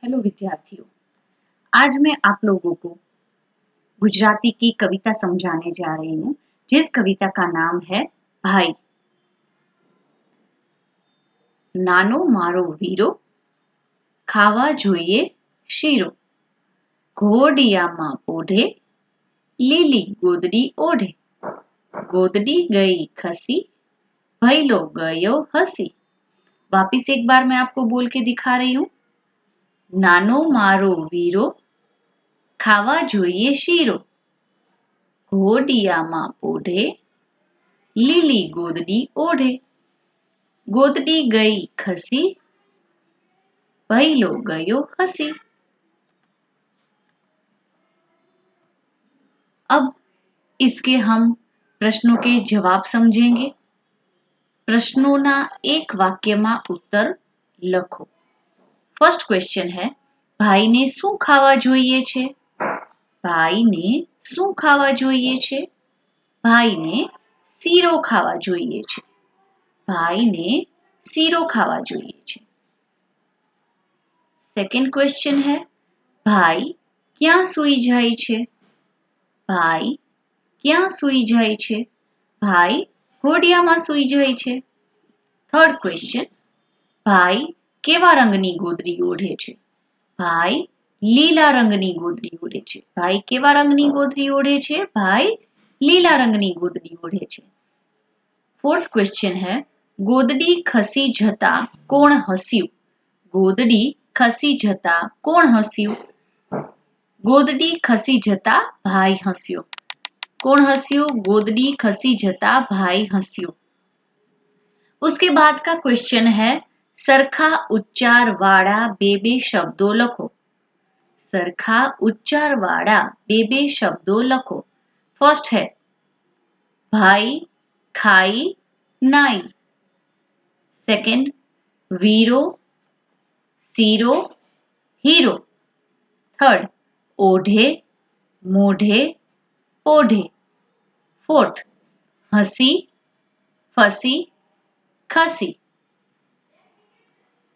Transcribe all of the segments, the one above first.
Hello विद्यार्थियों, आज मैं आप लोगों को गुजराती की कविता समझाने जा रही हूँ, जिस कविता का नाम है भाई। नानो मारो वीरो, खावा જોઈએ શીરો, ઘોડિયામાં પોઢે, લીલી ગોદડી ઓઢે, ગોદડી ગઈ ખસી, ભैलो गयो हसी। वापिस एक बार मैं आपको बोल के दिखा रही हूँ। नानो मारो वीरो, खावा જોઈએ શીરો, ઘોડિયામાં પોઢે, લીલી ગોદડી ઓઢે, ગોદડી ગઈ ખસી, ભૈલો ગયો હસી। अब इसके हम प्रश्नों के जवाब समझेंगे। प्रश्नों एक वाक्य में उत्तर लखो। फर्स्ट क्वेश्चन है, भाई ने शू खावा જોઈએ છે? भाई ने शू खावा જોઈએ છે? भाई ने શીરો ખાવા જોઈએ છે। भाई ने શીરો ખાવા જોઈએ છે। सेकंड क्वेश्चन है, भाई क्या सूई જાય છે? भाई क्या सूई જાય છે? भाई ઘોડિયામાં सूई જાય છે। थर्ड क्वेश्चन, भाई કેવા રંગની ગોદડી ઓઢે છે? भाई લીલા રંગની ગોદડી ઓઢે છે। भाई કેવા રંગની ગોદડી ઓઢે છે? भाई લીલા રંગની ગોદડી ઓઢે છે। फोर्थ क्वेश्चन है, गोदड़ी खसी जता कोण हस्यु? गोदड़ी खसी जता कोण हस्यु? गोदड़ी खसी जता भाई हस्यो। कोण हस्यो? गोदड़ी खसी जता भाई हस्यो। उसके बाद का क्वेश्चन है, सरखा उच्चार वाला बे शब्दों लखो। सरखा उच्चार वाला बे शब्दों लखो। फर्स्ट है, भाई खाई नाई। सेकंड, वीरो सीरो हीरो। थर्ड, ओढ़े मोढ़े पोढ़े। फोर्थ, हंसी फसी खसी।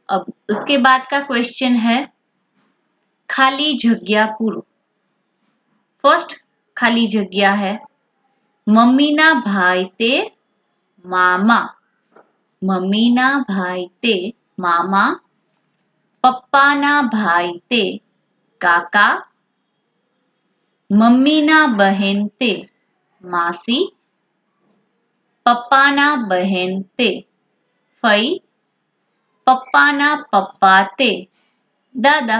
अब उसके बाद का क्वेश्चन है, खाली जग्या पूरो। फर्स्ट खाली जग्या है, मम्मी ना भाई ते मामा। मम्मी ना भाई ते मामा, पप्पा ना भाई ते काका, मम्मी ना बहन ते मासी, पप्पा ना बहन ते फई, पप्पा ना पप्पा ते दादा।